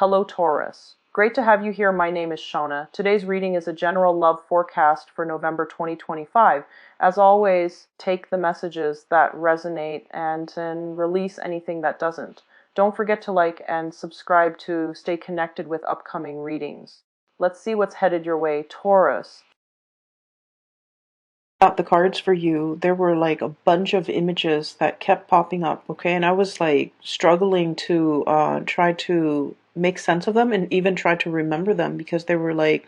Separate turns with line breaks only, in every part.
Hello, Taurus. Great to have you here. My name is Shona. Today's reading is a general love forecast for November 2025. As always, take the messages that resonate and release anything that doesn't. Don't forget to like and subscribe to stay connected with upcoming readings. Let's see what's headed your way, Taurus.
Out the cards for you, there were like a bunch of images that kept popping up, okay? And I was like struggling to try to make sense of them and even try to remember them because there were like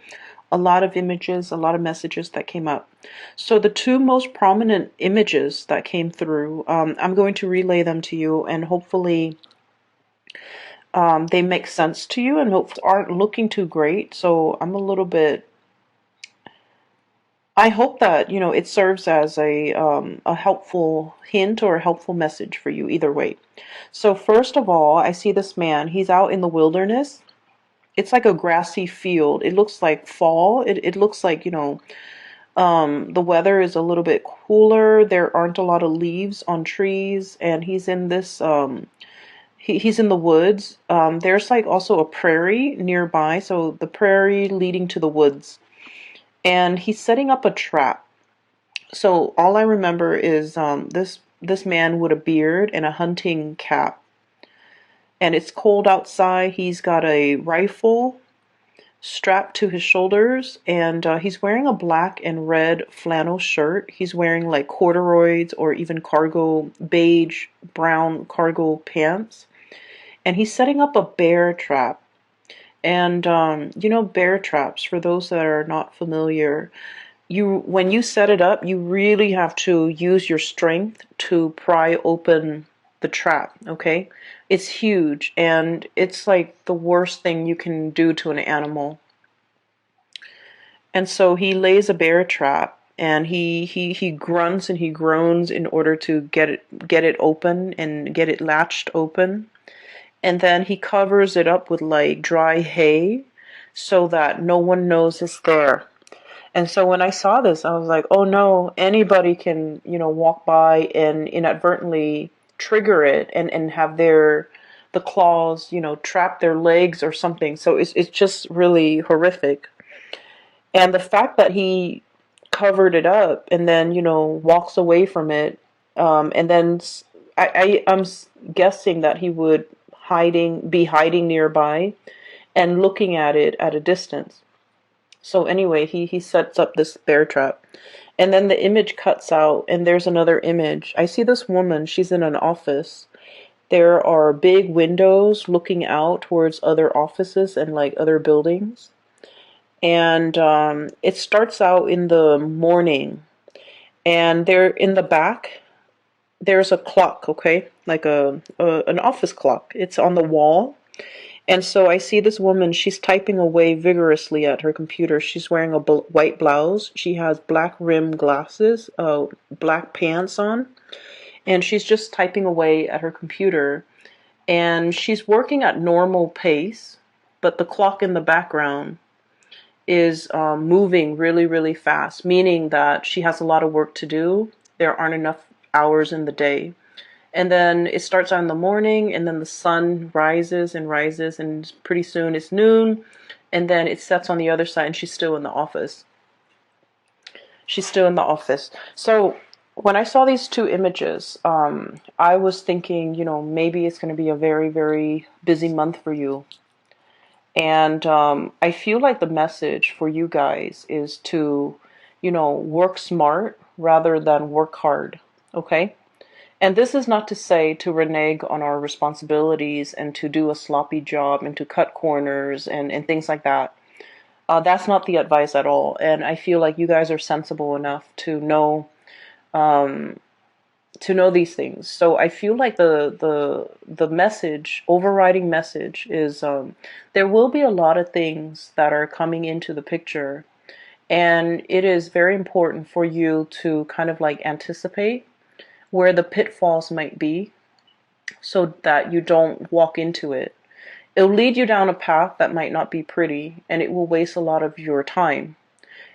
a lot of images, a lot of messages that came up. So the two most prominent images that came through, I'm going to relay them to you, and hopefully they make sense to you and hope aren't looking too great. So I'm a little bit, I hope that, it serves as a helpful hint or a helpful message for you either way. So first of all, I see this man. He's out in the wilderness. It's like a grassy field. It looks like fall. It looks like, the weather is a little bit cooler. There aren't a lot of leaves on trees, and he's in this he's in the woods. There's like also a prairie nearby, so the prairie leading to the woods. And he's setting up a trap. So all I remember is this man with a beard and a hunting cap. And it's cold outside. He's got a rifle strapped to his shoulders, and he's wearing a black and red flannel shirt. He's wearing like corduroys or even cargo, beige, brown cargo pants. And he's setting up a bear trap. And bear traps, for those that are not familiar, when you set it up, you really have to use your strength to pry open the trap, okay? It's huge, and it's like the worst thing you can do to an animal. And so he lays a bear trap, and he grunts and he groans in order to get it open and get it latched open. And then he covers it up with like dry hay so that no one knows it's there. And so when I saw this, I was like, oh no, anybody can, walk by and inadvertently trigger it and have the claws, trap their legs or something. So it's just really horrific. And the fact that he covered it up and then, walks away from it, and then I'm guessing that he would be hiding nearby and looking at it at a distance. So anyway, he sets up this bear trap. And then the image cuts out, and there's another image. I see this woman. She's in an office. There are big windows looking out towards other offices and like other buildings. And it starts out in the morning. And there in the back, there's a clock, okay? Like an office clock. It's on the wall. And so I see this woman, she's typing away vigorously at her computer. She's wearing a white blouse. She has black rim glasses, black pants on, and she's just typing away at her computer. And she's working at normal pace, but the clock in the background is moving really, really fast, meaning that she has a lot of work to do. There aren't enough hours in the day. And then it starts out in the morning, and then the sun rises and rises, and pretty soon it's noon, and then it sets on the other side, and she's still in the office. She's still in the office. So when I saw these two images, I was thinking, maybe it's going to be a very, very busy month for you. And I feel like the message for you guys is to, work smart rather than work hard, okay? And this is not to say to renege on our responsibilities and to do a sloppy job and to cut corners and things like that. That's not the advice at all. And I feel like you guys are sensible enough um, to know these things. So I feel like the message, overriding message, is there will be a lot of things that are coming into the picture, and it is very important for you to kind of like anticipate where the pitfalls might be so that you don't walk into it. It'll lead you down a path that might not be pretty, and it will waste a lot of your time.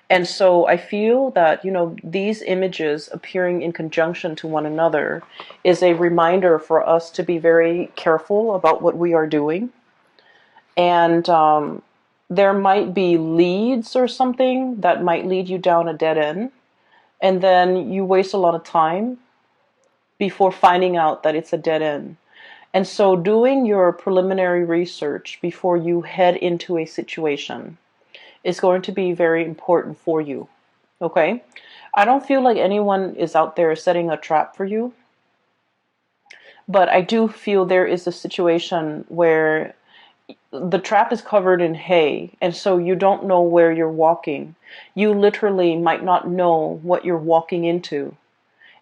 And so I feel that, these images appearing in conjunction to one another is a reminder for us to be very careful about what we are doing And there might be leads or something that might lead you down a dead end. And then you waste a lot of time before finding out that it's a dead end. And so doing your preliminary research before you head into a situation is going to be very important for you. Okay? I don't feel like anyone is out there setting a trap for you, but I do feel there is a situation where the trap is covered in hay, and so you don't know where you're walking. You literally might not know what you're walking into.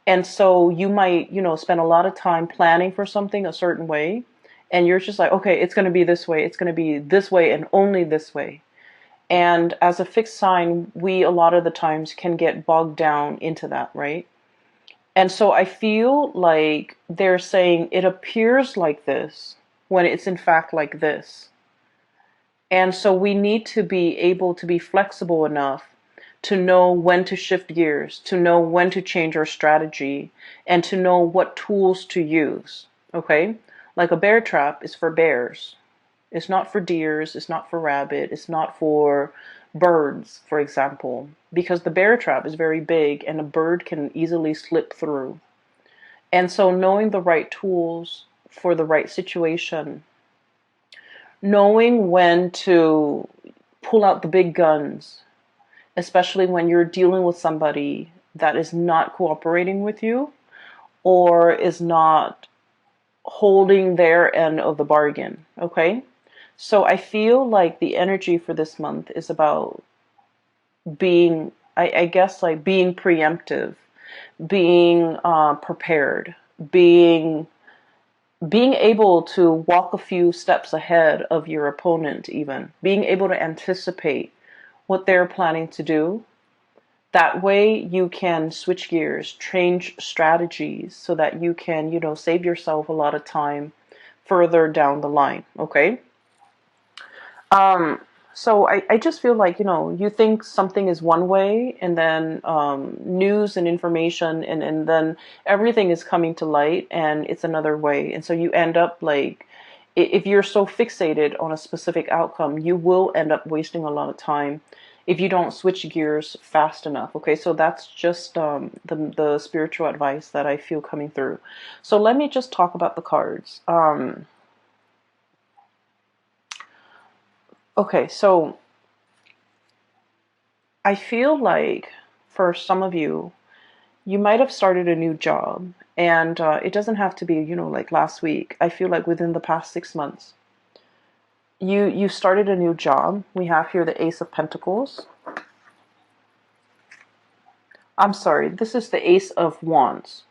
And so you might, spend a lot of time planning for something a certain way, and you're just like, okay, it's going to be this way, it's going to be this way, and only this way. And as a fixed sign, we a lot of the times can get bogged down into that, right? And so I feel like they're saying it appears like this when it's in fact like this. And so we need to be able to be flexible enough to know when to shift gears, to know when to change our strategy, and to know what tools to use. Okay? Like a bear trap is for bears. It's not for deers, it's not for rabbit, it's not for birds, for example, because the bear trap is very big and a bird can easily slip through. And so knowing the right tools for the right situation, knowing when to pull out the big guns, especially when you're dealing with somebody that is not cooperating with you or is not holding their end of the bargain, okay? So I feel like the energy for this month is about being, I guess, like being preemptive, being prepared, being able to walk a few steps ahead of your opponent, even being able to anticipate what they're planning to do. That way you can switch gears, change strategies so that you can, save yourself a lot of time further down the line, okay? Um, so I just feel like, you think something is one way and then news and information and then everything is coming to light and it's another way. And so you end up like, if you're so fixated on a specific outcome, you will end up wasting a lot of time if you don't switch gears fast enough. Okay, so that's just the spiritual advice that I feel coming through. So let me just talk about the cards. Okay, so I feel like for some of you, you might have started a new job, and it doesn't have to be, like last week. I feel like within the past 6 months, you started a new job. We have here the Ace of Pentacles. I'm sorry, this is the Ace of Wands,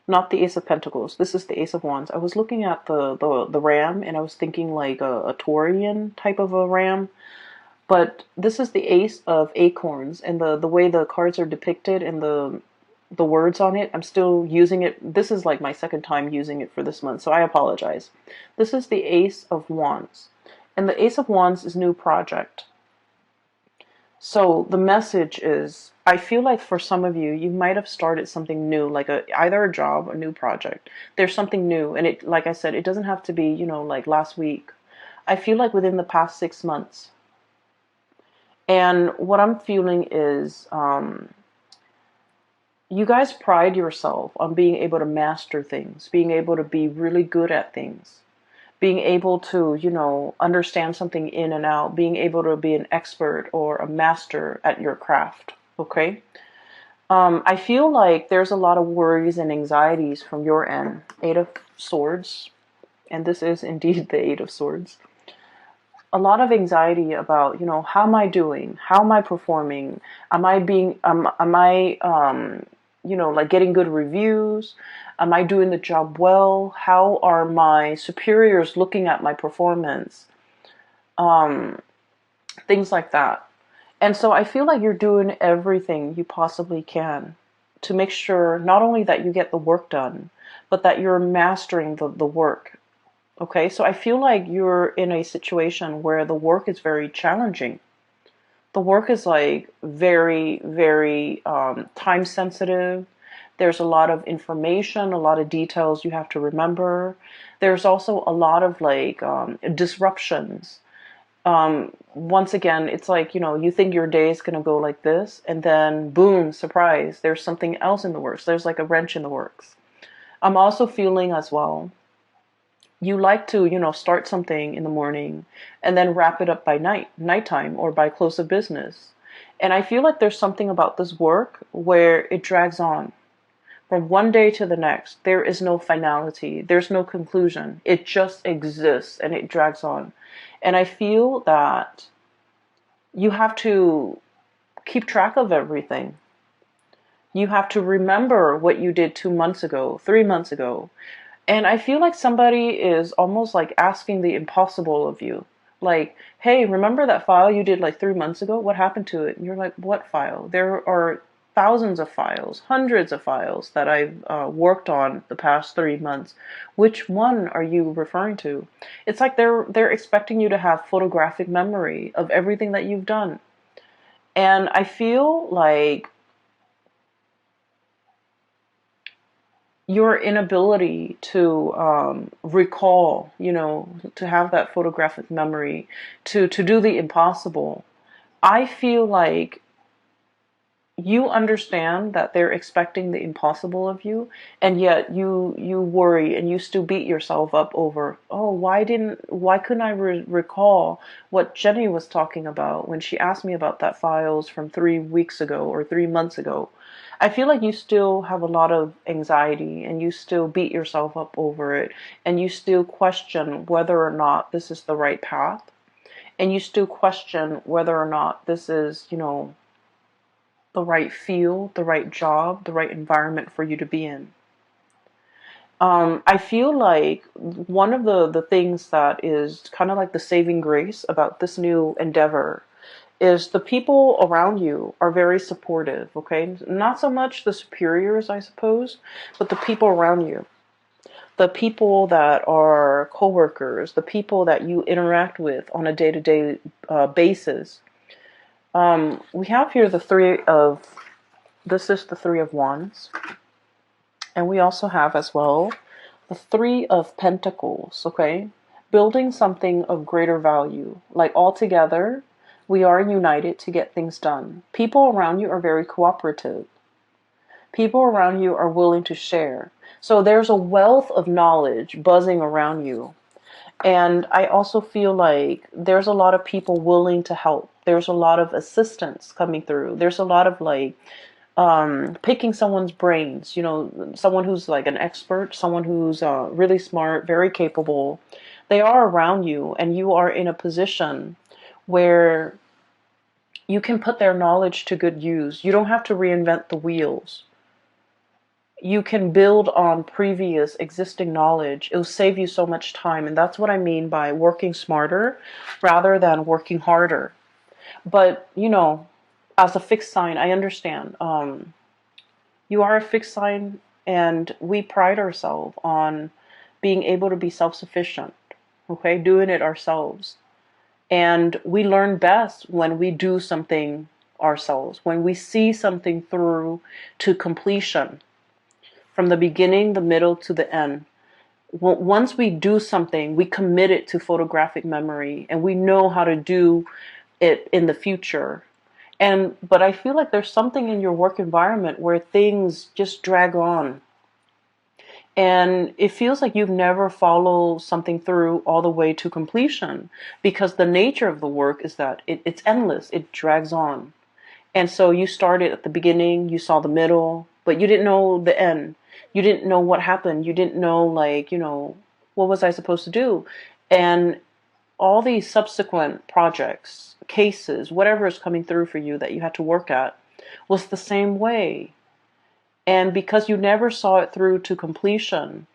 not the Ace of Pentacles. This is the Ace of Wands. I was looking at the ram, and I was thinking like a Taurian type of a ram. But this is the Ace of Acorns, and the way the cards are depicted and the words on it, I'm still using it. This is like my second time using it for this month, so I apologize. This is the Ace of Wands, and the Ace of Wands is new project. So the message is, I feel like for some of you, you might have started something new, like either a job or a new project. There's something new, and it, like I said, it doesn't have to be, like last week. I feel like within the past 6 months. And what I'm feeling is you guys pride yourself on being able to master things, being able to be really good at things, being able to, understand something in and out, being able to be an expert or a master at your craft, okay? I feel like there's a lot of worries and anxieties from your end. Eight of Swords, and this is indeed the Eight of Swords. A lot of anxiety about, how am I doing? How am I performing? Am I being, am I, like getting good reviews? Am I doing the job well? How are my superiors looking at my performance? Things like that. And so I feel like you're doing everything you possibly can to make sure not only that you get the work done, but that you're mastering the work. Okay, so I feel like you're in a situation where the work is very challenging. The work is like very, very time sensitive, There's a lot of information, a lot of details you have to remember. There's also a lot of like disruptions. Once again, it's like, you think your day is going to go like this, and then boom, surprise, there's something else in the works. There's like a wrench in the works. I'm also feeling as well, you like to, start something in the morning and then wrap it up by nighttime, or by close of business. And I feel like there's something about this work where it drags on from one day to the next. There is no finality, there's no conclusion. It just exists and it drags on. And I feel that you have to keep track of everything. You have to remember what you did 2 months ago, 3 months ago. And I feel like somebody is almost like asking the impossible of you. Like, hey, remember that file you did like 3 months ago? What happened to it? And you're like, what file? There are thousands of files, hundreds of files that I've worked on the past 3 months. Which one are you referring to? It's like they're expecting you to have photographic memory of everything that you've done. And I feel like your inability to recall, to have that photographic memory, to do the impossible. I feel like you understand that they're expecting the impossible of you, and yet you worry and you still beat yourself up over, oh, why couldn't I recall what Jenny was talking about when she asked me about that files from 3 weeks ago or 3 months ago. I feel like you still have a lot of anxiety and you still beat yourself up over it, and you still question whether or not this is the right path, and you still question whether or not this is, the right field, the right job, the right environment for you to be in. I feel like one of the things that is kind of like the saving grace about this new endeavor is the people around you are very supportive, okay? Not so much the superiors, I suppose, but the people around you. The people that are coworkers, the people that you interact with on a day-to-day basis. We have here this is the Three of Wands. And we also have as well the Three of Pentacles, okay? Building something of greater value. Like all together, we are united to get things done. People around you are very cooperative. People around you are willing to share. So there's a wealth of knowledge buzzing around you. And I also feel like there's a lot of people willing to help. There's a lot of assistance coming through. There's a lot of like picking someone's brains, someone who's like an expert, someone who's really smart, very capable. They are around you, and you are in a position where you can put their knowledge to good use. You don't have to reinvent the wheels. You can build on previous existing knowledge. It'll save you so much time. And that's what I mean by working smarter rather than working harder. But, as a fixed sign, I understand. You are a fixed sign, and we pride ourselves on being able to be self-sufficient, okay? Doing it ourselves. And we learn best when we do something ourselves, when we see something through to completion, from the beginning, the middle, to the end. Once we do something, we commit it to photographic memory, and we know how to do it in the future. But I feel like there's something in your work environment where things just drag on. And it feels like you've never followed something through all the way to completion, because the nature of the work is that it's endless. It drags on. And so you started at the beginning, you saw the middle, but you didn't know the end. You didn't know what happened. You didn't know, like, what was I supposed to do? And all these subsequent projects, cases, whatever is coming through for you that you had to work at, was the same way. And because you never saw it through to completion,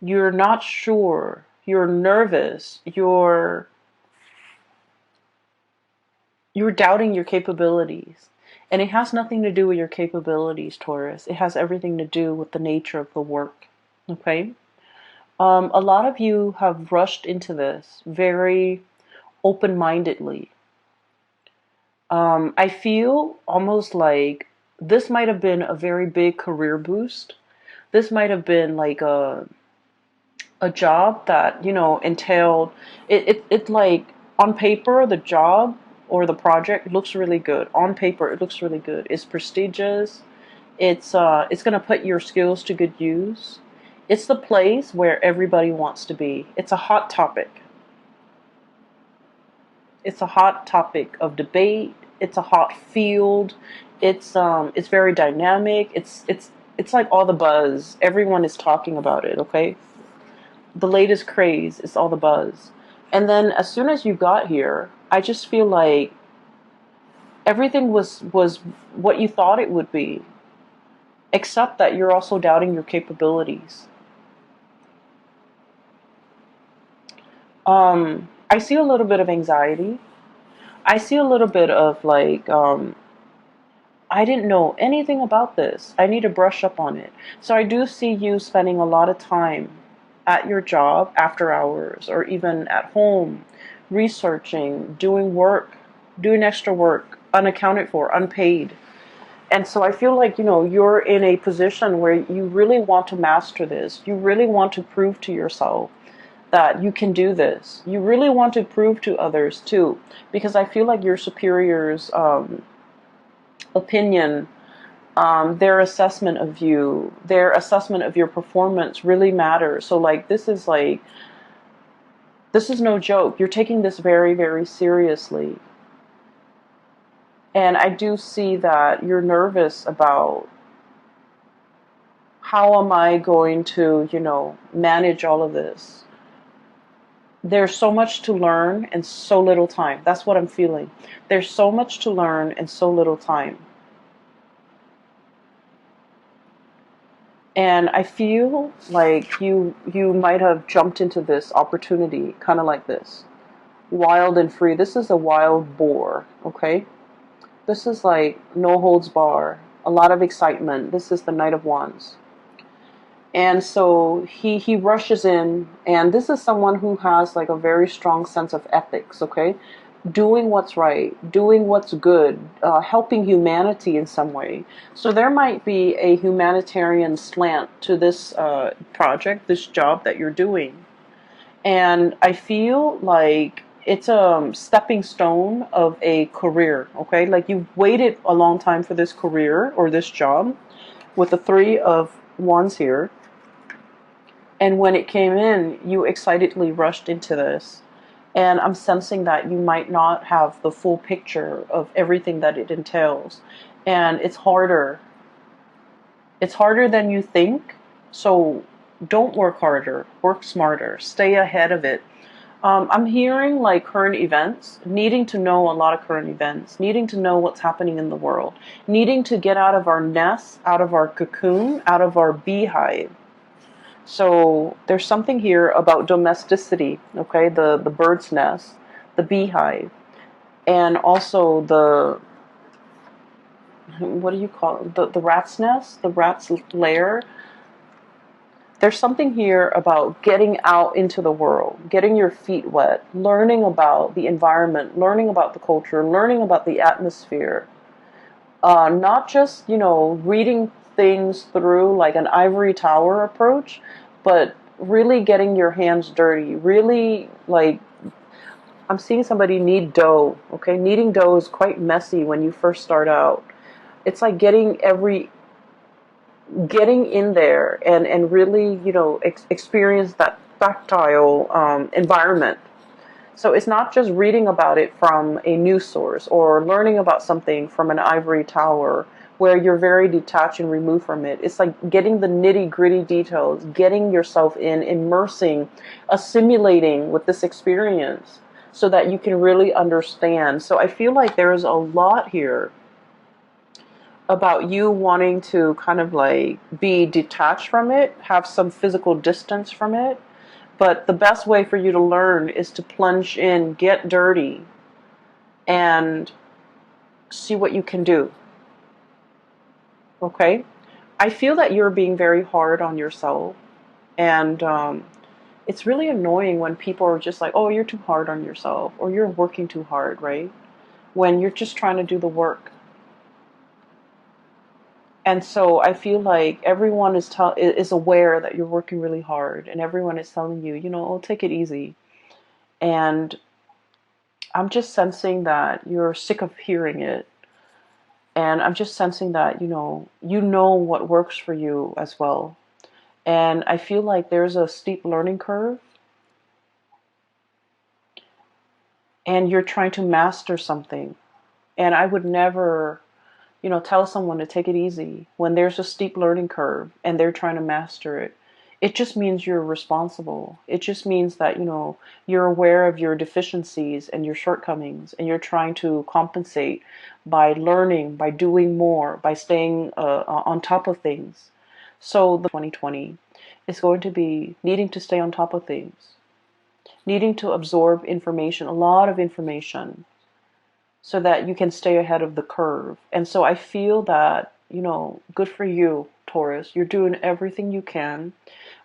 you're not sure, you're nervous, you're doubting your capabilities. And it has nothing to do with your capabilities, Taurus. It has everything to do with the nature of the work. Okay? A lot of you have rushed into this very open-mindedly. I feel almost like This might have been a very big career boost. This might have been like a job that, entailed it like on paper, the job or the project looks really good. On paper, it looks really good. It's prestigious. It's going to put your skills to good use. It's the place where everybody wants to be. It's a hot topic. It's a hot topic of debate. It's a hot field. It's very dynamic. It's like all the buzz. Everyone is talking about it, okay? The latest craze is all the buzz. And then as soon as you got here, I just feel like everything was what you thought it would be, except that you're also doubting your capabilities. I see a little bit of anxiety. I see a little bit of like, I didn't know anything about this. I need to brush up on it. So I do see you spending a lot of time at your job after hours or even at home researching, doing work, doing extra work, unaccounted for, unpaid. And so I feel like, you're in a position where you really want to master this. You really want to prove to yourself that you can do this. You really want to prove to others too, because I feel like your superiors' opinion, their assessment of you, their assessment of your performance really matters. So this is no joke. You're taking this very, very seriously. And I do see that you're nervous about how am I going to, manage all of this. There's so much to learn and so little time. That's what I'm feeling. There's so much to learn and so little time. And I feel like you might have jumped into this opportunity kind of like this. Wild and free. This is a wild boar, okay? This is like no holds bar, a lot of excitement. This is the Knight of Wands. And so he rushes in, and this is someone who has like a very strong sense of ethics, okay? Doing what's right, doing what's good, helping humanity in some way. So there might be a humanitarian slant to this project, this job that you're doing. And I feel like it's a stepping stone of a career, okay? Like you've waited a long time for this career or this job with the Three of Wands here. And when it came in, you excitedly rushed into this. And I'm sensing that you might not have the full picture of everything that it entails. And it's harder. It's harder than you think. So don't work harder, work smarter, stay ahead of it. I'm hearing like current events, needing to know a lot of current events, needing to know what's happening in the world, needing to get out of our nest, out of our cocoon, out of our beehive. So there's something here about domesticity, okay? The bird's nest, the beehive, and also what do you call it? The rat's nest, the rat's lair. There's something here about getting out into the world, getting your feet wet, learning about the environment, learning about the culture, learning about the atmosphere. Not just, reading things through like an ivory tower approach, but really getting your hands dirty. Really, like, I'm seeing somebody knead dough, okay? Kneading dough is quite messy when you first start out. It's like getting in there and really, experience that tactile environment. So it's not just reading about it from a news source or learning about something from an ivory tower where you're very detached and removed from it. It's like getting the nitty gritty details, getting yourself in, immersing, assimilating with this experience so that you can really understand. So I feel like there's a lot here about you wanting to kind of like be detached from it, have some physical distance from it. But the best way for you to learn is to plunge in, get dirty, and see what you can do. Okay? I feel that you're being very hard on yourself. And it's really annoying when people are just like, oh, you're too hard on yourself, or you're working too hard, right? When you're just trying to do the work. And so I feel like everyone is aware that you're working really hard, and everyone is telling you, oh, take it easy. And I'm just sensing that you're sick of hearing it. And I'm just sensing that, you know what works for you as well. And I feel like there's a steep learning curve, and you're trying to master something. And I would never, tell someone to take it easy when there's a steep learning curve and they're trying to master it. It just means you're responsible. It just means that, you're aware of your deficiencies and your shortcomings, and you're trying to compensate by learning, by doing more, by staying on top of things. So the 2020 is going to be needing to stay on top of things, needing to absorb information, a lot of information, so that you can stay ahead of the curve. And so I feel that, good for you, Taurus. You're doing everything you can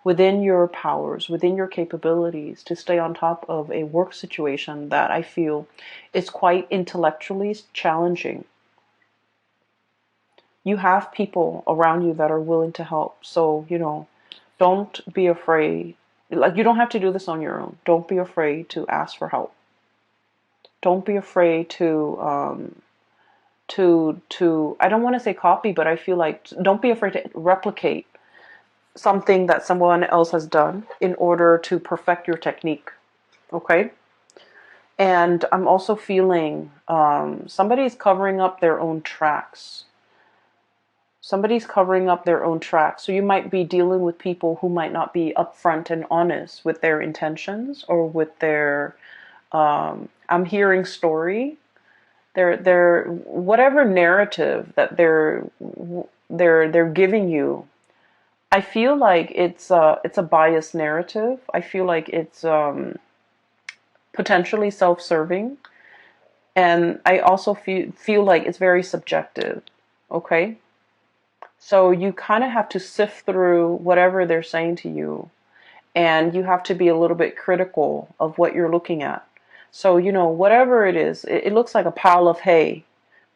within your powers, within your capabilities, to stay on top of a work situation that I feel is quite intellectually challenging. You have people around you that are willing to help. So, don't be afraid. Like, you don't have to do this on your own. Don't be afraid to ask for help. Don't be afraid to I don't want to say copy, but I feel like don't be afraid to replicate something that someone else has done in order to perfect your technique. Okay? And I'm also feeling somebody's covering up their own tracks. Somebody's covering up their own tracks. So you might be dealing with people who might not be upfront and honest with their intentions, or with their I'm hearing story. They're whatever narrative that they're giving you. I feel like it's a biased narrative. I feel like it's potentially self-serving, and I also feel like it's very subjective. Okay, so you kind of have to sift through whatever they're saying to you, and you have to be a little bit critical of what you're looking at. So, whatever it is, it looks like a pile of hay,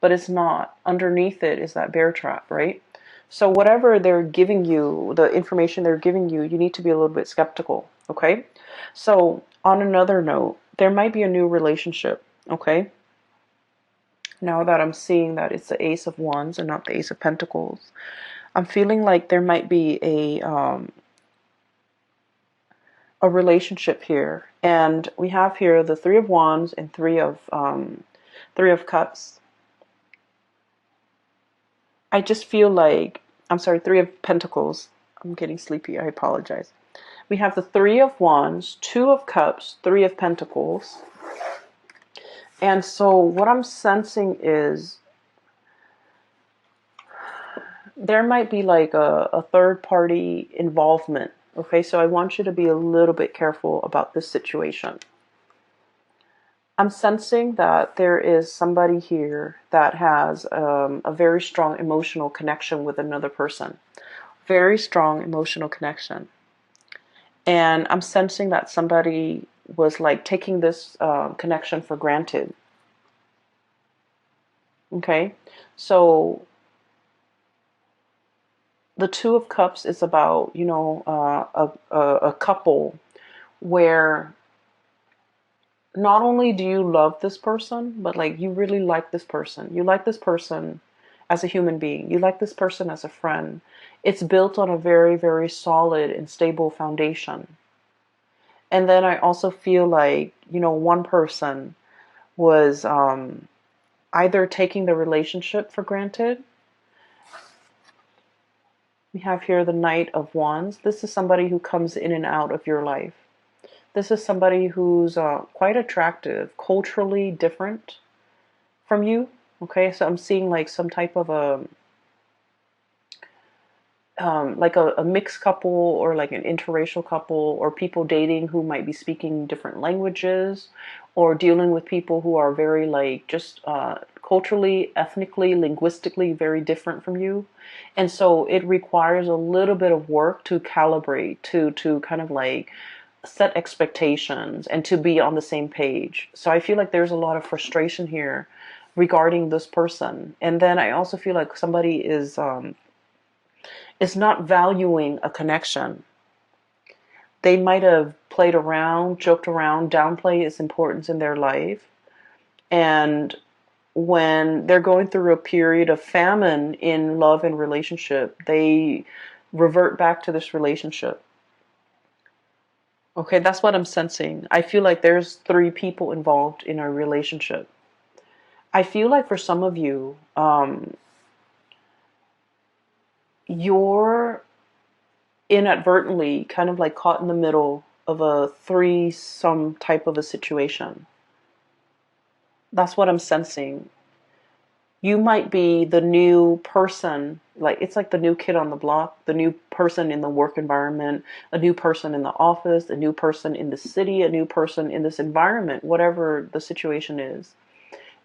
but it's not. Underneath it is that bear trap, right? So whatever they're giving you, the information they're giving you, you need to be a little bit skeptical, okay? So on another note, there might be a new relationship, okay? Now that I'm seeing that it's the Ace of Wands and not the Ace of Pentacles, I'm feeling like there might be a relationship here. And we have here the Three of Wands and Three of Cups. I just feel like, I'm sorry, Three of Pentacles. I'm getting sleepy. I apologize. We have the Three of Wands, Two of Cups, Three of Pentacles. And so what I'm sensing is there might be like a third party involvement. Okay, so I want you to be a little bit careful about this situation. I'm sensing that there is somebody here that has a very strong emotional connection with another person. Very strong emotional connection. And I'm sensing that somebody was like taking this connection for granted. Okay, so the Two of Cups is about, a couple where not only do you love this person, but like you really like this person. You like this person as a human being. You like this person as a friend. It's built on a very, very solid and stable foundation. And then I also feel like, one person was either taking the relationship for granted. We have here the Knight of Wands. This is somebody who comes in and out of your life. This is somebody who's quite attractive, culturally different from you. Okay, so I'm seeing like some type of a mixed couple, or like an interracial couple, or people dating who might be speaking different languages, or dealing with people who are very like just culturally, ethnically, linguistically very different from you. And so it requires a little bit of work to calibrate, to kind of like set expectations and to be on the same page. So I feel like there's a lot of frustration here regarding this person. And then I also feel like somebody is is not valuing a connection. They might have played around, joked around, downplay its importance in their life. And when they're going through a period of famine in love and relationship, they revert back to this relationship. Okay, that's what I'm sensing. I feel like there's 3 people involved in a relationship. I feel like for some of you, you're inadvertently kind of like caught in the middle of a threesome type of a situation. That's what I'm sensing. You might be the new person, like it's like the new kid on the block, the new person in the work environment, a new person in the office, a new person in the city, a new person in this environment, whatever the situation is.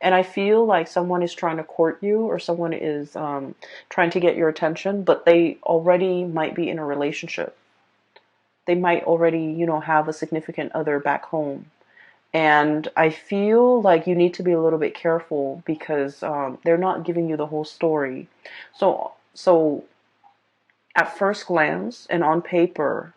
And I feel like someone is trying to court you, or someone is trying to get your attention, but they already might be in a relationship. They might already, have a significant other back home. And I feel like you need to be a little bit careful because they're not giving you the whole story. So at first glance and on paper,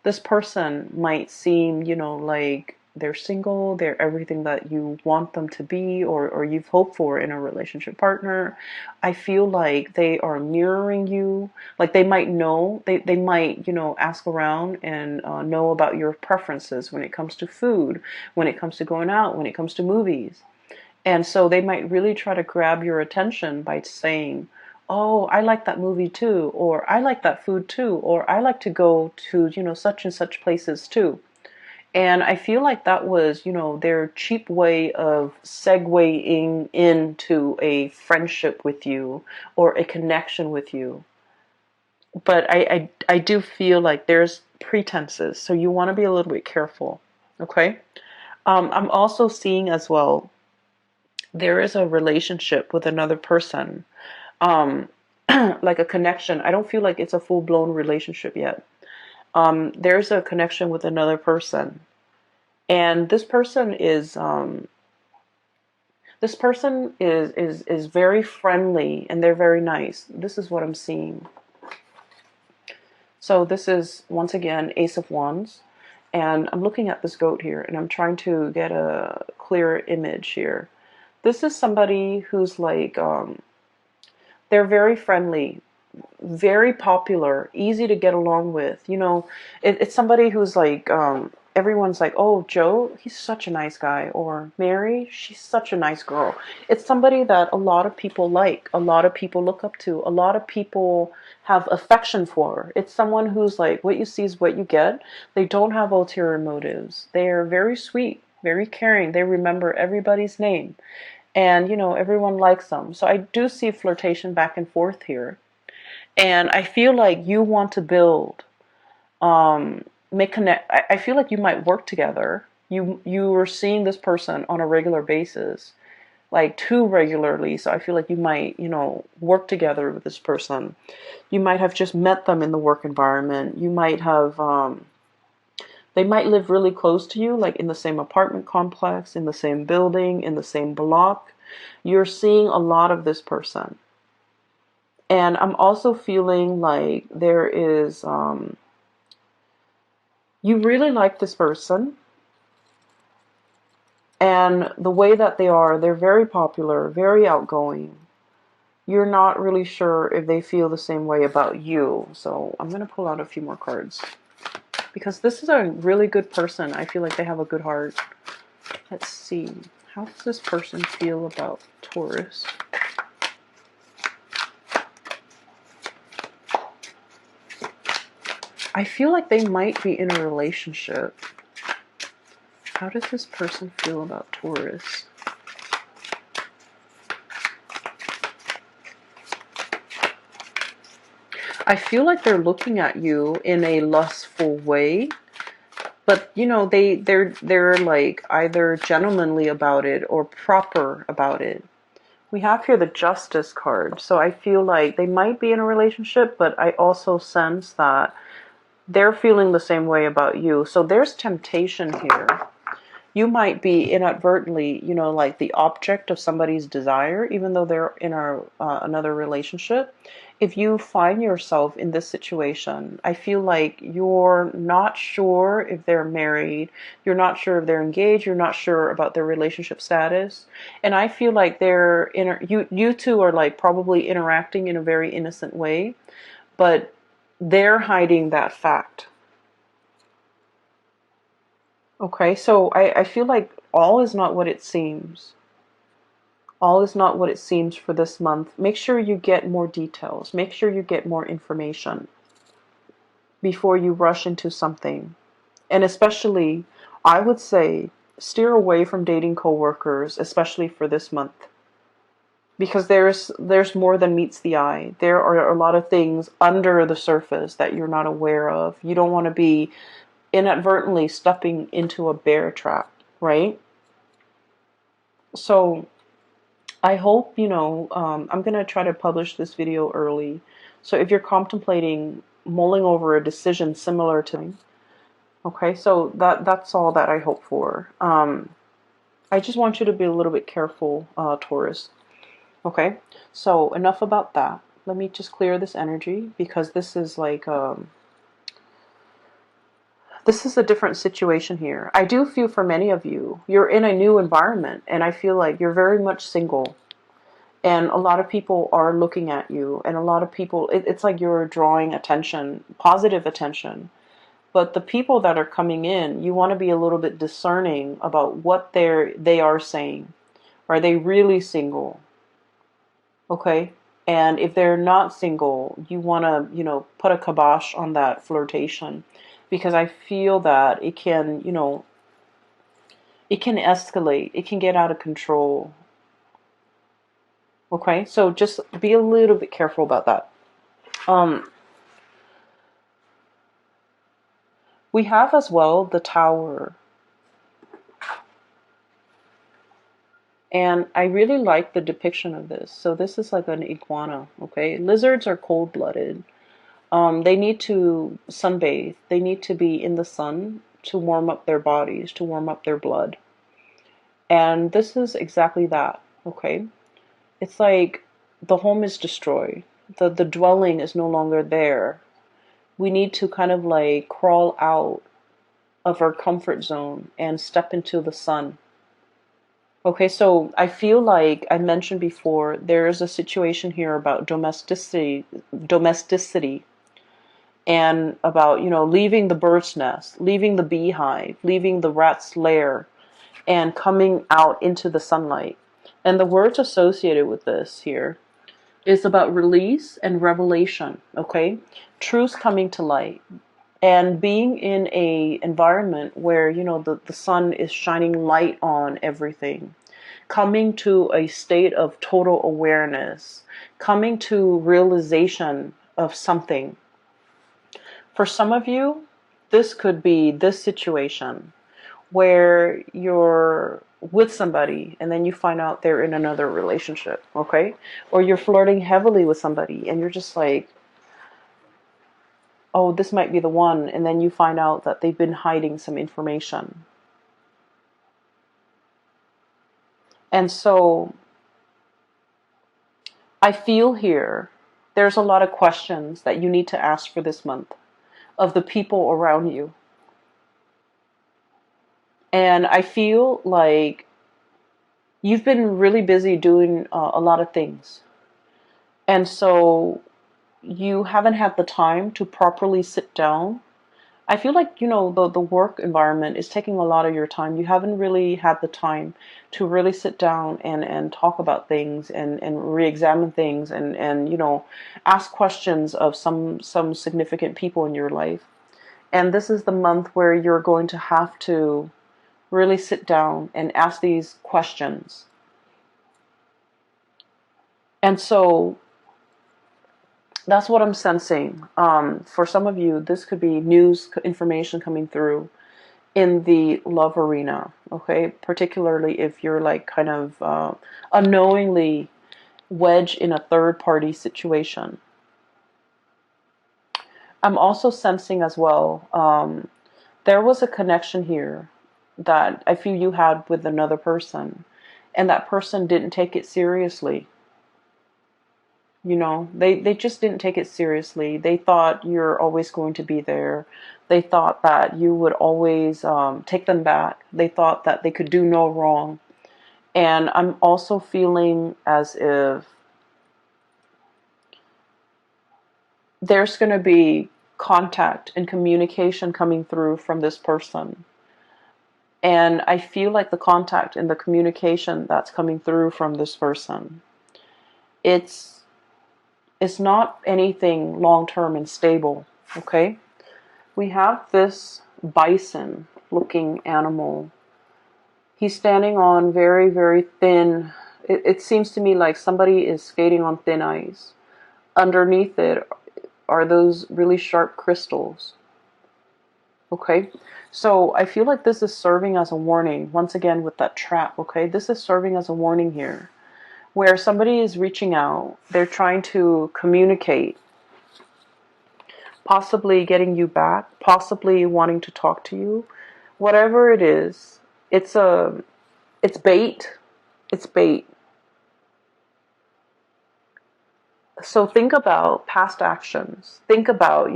this person might seem, like they're single, they're everything that you want them to be, or you've hoped for in a relationship partner. I feel like they are mirroring you. Like they might know, they might, ask around and know about your preferences when it comes to food, when it comes to going out, when it comes to movies. And so they might really try to grab your attention by saying, oh, I like that movie too, or I like that food too, or I like to go to, such and such places too. And I feel like that was, their cheap way of segueing into a friendship with you or a connection with you. But I do feel like there's pretenses, so you want to be a little bit careful, okay? I'm also seeing as well, there is a relationship with another person, um, like a connection. I don't feel like it's a full-blown relationship yet. There's a connection with another person. And this person is very friendly and they're very nice. This is what I'm seeing. So this is once again Ace of Wands, and I'm looking at this goat here and I'm trying to get a clearer image here. This is somebody who's like they're very friendly, very popular, easy to get along with. It's somebody who's like, everyone's like, oh, Joe, he's such a nice guy. Or Mary, she's such a nice girl. It's somebody that a lot of people like, a lot of people look up to, a lot of people have affection for. It's someone who's like, what you see is what you get. They don't have ulterior motives. They're very sweet, very caring. They remember everybody's name. And, everyone likes them. So I do see flirtation back and forth here. And I feel like you want to build, make connect. I feel like you might work together. You are seeing this person on a regular basis, like too regularly. So I feel like you might, work together with this person. You might have just met them in the work environment. You might have, they might live really close to you, like in the same apartment complex, in the same building, in the same block. You're seeing a lot of this person. And I'm also feeling like there is, you really like this person. And the way that they're very popular, very outgoing. You're not really sure if they feel the same way about you. So I'm going to pull out a few more cards. Because this is a really good person. I feel like they have a good heart. Let's see. How does this person feel about Taurus? I feel like they might be in a relationship. How does this person feel about Taurus? I feel like they're looking at you in a lustful way, but they're like either gentlemanly about it or proper about it. We have here the Justice card, so I feel like they might be in a relationship, but I also sense that they're feeling the same way about you. So there's temptation here. you might be inadvertently, you know, like the object of somebody's desire, even though they're in another relationship. If you find yourself in this situation, I feel like you're not sure if they're married, you're not sure if they're engaged, you're not sure about their relationship status. And I feel like you two are like probably interacting in a very innocent way, but they're hiding that fact. Okay, so I feel like all is not what it seems. All is not what it seems for this month. Make sure you get more details. Make sure you get more information before you rush into something. And especially, I would say, steer away from dating coworkers, especially for this month. Because there's more than meets the eye. There are a lot of things under the surface that you're not aware of. You don't want to be inadvertently stepping into a bear trap, right? So I hope, I'm going to try to publish this video early. So if you're contemplating mulling over a decision similar to mine, okay, so that's all that I hope for. I just want you to be a little bit careful, Taurus. Okay, so enough about that. Let me just clear this energy because this is like, this is a different situation here. I do feel for many of you, you're in a new environment and I feel like you're very much single. And a lot of people are looking at you, and a lot of people, it's like you're drawing attention, positive attention. But the people that are coming in, you want to be a little bit discerning about what they are saying. Are they really single? Okay? And if they're not single, you want to, put a kibosh on that flirtation. Because I feel that it can, it can escalate. It can get out of control. Okay, so just be a little bit careful about that. We have as well the Tower. And I really like the depiction of this. So this is like an iguana, okay? Lizards are cold-blooded. They need to sunbathe. They need to be in the sun to warm up their bodies, to warm up their blood. And this is exactly that, okay? It's like the home is destroyed. The dwelling is no longer there. We need to kind of like crawl out of our comfort zone and step into the sun. Okay, so I feel like I mentioned before, there is a situation here about domesticity, and about, leaving the bird's nest, leaving the beehive, leaving the rat's lair, and coming out into the sunlight. And the words associated with this here is about release and revelation, okay? Truth coming to light. And being in a environment where, the sun is shining light on everything. Coming to a state of total awareness. Coming to realization of something. For some of you, this could be this situation where you're with somebody and then you find out they're in another relationship, okay? Or you're flirting heavily with somebody and you're just like, oh, this might be the one, and then you find out that they've been hiding some information. And so I feel here there's a lot of questions that you need to ask for this month of the people around you. And I feel like you've been really busy doing a lot of things. And so you haven't had the time to properly sit down. I feel like, the work environment is taking a lot of your time. You haven't really had the time to really sit down and talk about things and re-examine things and ask questions of some significant people in your life. And this is the month where you're going to have to really sit down and ask these questions. And so that's what I'm sensing. For some of you, this could be news information coming through in the love arena, okay? Particularly if you're like kind of unknowingly wedged in a third-party situation. I'm also sensing as well, there was a connection here that I feel you had with another person, and that person didn't take it seriously. You know, they just didn't take it seriously. They thought you're always going to be there. They thought that you would always take them back. They thought that they could do no wrong. And I'm also feeling as if there's going to be contact and communication coming through from this person. And I feel like the contact and the communication that's coming through from this person, it's it's not anything long-term and stable, okay? We have this bison looking animal. He's standing on very, very thin. It seems to me like somebody is skating on thin ice. Underneath it are those really sharp crystals. Okay, so I feel like this is serving as a warning, once again with that trap, okay? This is serving as a warning here, where somebody is reaching out, they're trying to communicate, possibly getting you back, possibly wanting to talk to you. Whatever it is, it's it's bait. It's bait. So think about past actions. Think about,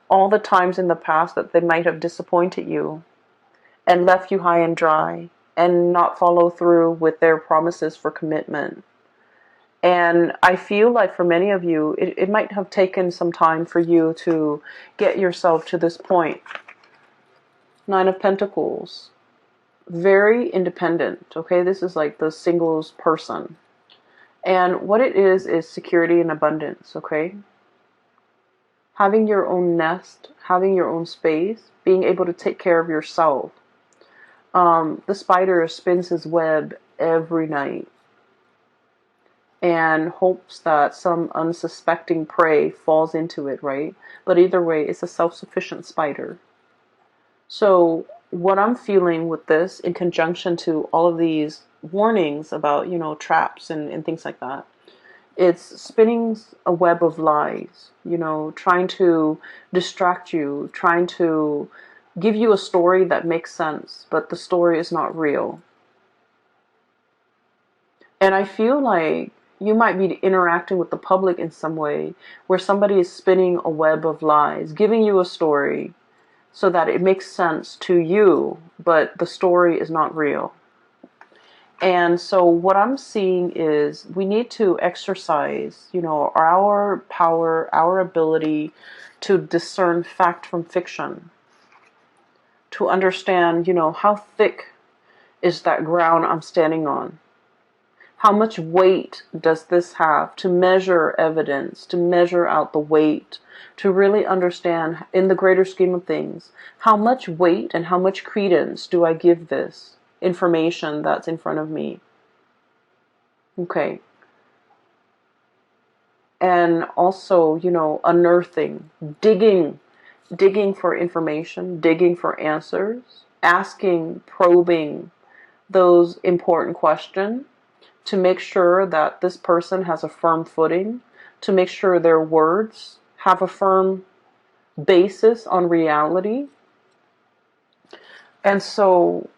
all the times in the past that they might have disappointed you and left you high and dry and not follow through with their promises for commitment. And I feel like for many of you, it might have taken some time for you to get yourself to this point. Nine of Pentacles. Very independent, okay? This is like the singles person. And what it is security and abundance, okay? Having your own nest, having your own space, being able to take care of yourself. The spider spins his web every night and hopes that some unsuspecting prey falls into it, right? But either way, it's a self-sufficient spider. So what I'm feeling with this, in conjunction to all of these warnings about, traps and things like that, it's spinning a web of lies, trying to distract you, trying to give you a story that makes sense, but the story is not real. And I feel like you might be interacting with the public in some way where somebody is spinning a web of lies, giving you a story so that it makes sense to you, but the story is not real. And so what I'm seeing is we need to exercise, our power, our ability to discern fact from fiction, to understand, how thick is that ground I'm standing on? How much weight does this have? To measure evidence, to measure out the weight, to really understand in the greater scheme of things, how much weight and how much credence do I give this information that's in front of me? Okay. And also, unearthing, digging for information, digging for answers, asking, probing those important questions to make sure that this person has a firm footing, to make sure their words have a firm basis on reality. And so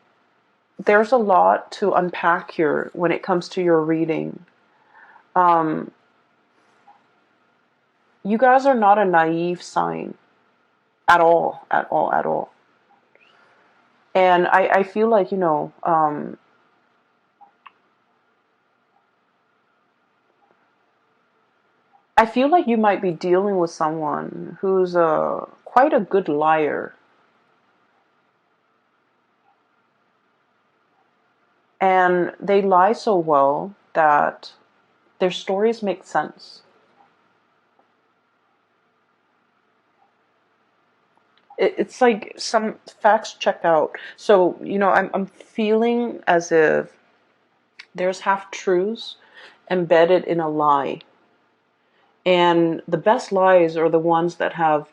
there's a lot to unpack here when it comes to your reading. You guys are not a naive sign at all, at all, at all. And I feel like, I feel like you might be dealing with someone who's quite a good liar. And they lie so well that their stories make sense. It's like some facts check out. So, I'm feeling as if there's half-truths embedded in a lie. And the best lies are the ones that have,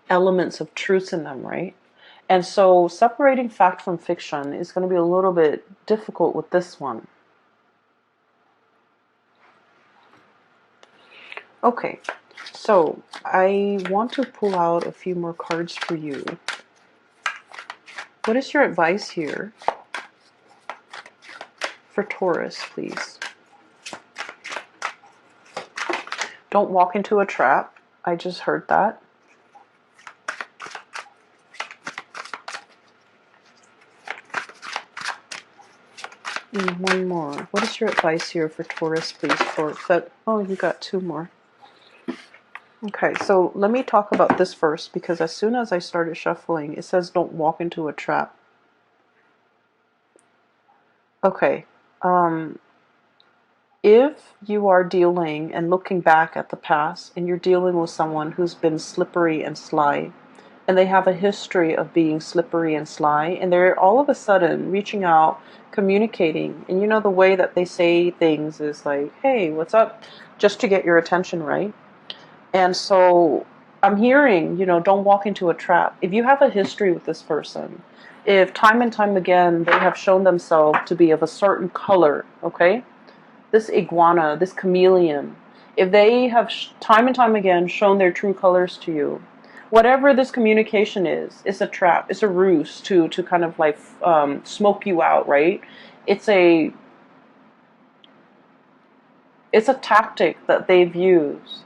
elements of truth in them, right? And so separating fact from fiction is going to be a little bit difficult with this one. Okay, so I want to pull out a few more cards for you. What is your advice here for Taurus, please? Don't walk into a trap. I just heard that. And one more. What is your advice here for Taurus, please? Oh, you got two more. Okay, so let me talk about this first, because as soon as I started shuffling, it says don't walk into a trap. Okay, if you are dealing and looking back at the past, and you're dealing with someone who's been slippery and sly, and they have a history of being slippery and sly, and they're all of a sudden reaching out, communicating, and you know the way that they say things is like, hey, what's up? Just to get your attention, right? And so I'm hearing, don't walk into a trap. If you have a history with this person, if time and time again they have shown themselves to be of a certain color, okay? This iguana, this chameleon, if they have time and time again shown their true colors to you, whatever this communication is, it's a trap, it's a ruse to kind of like smoke you out, right? It's a tactic that they've used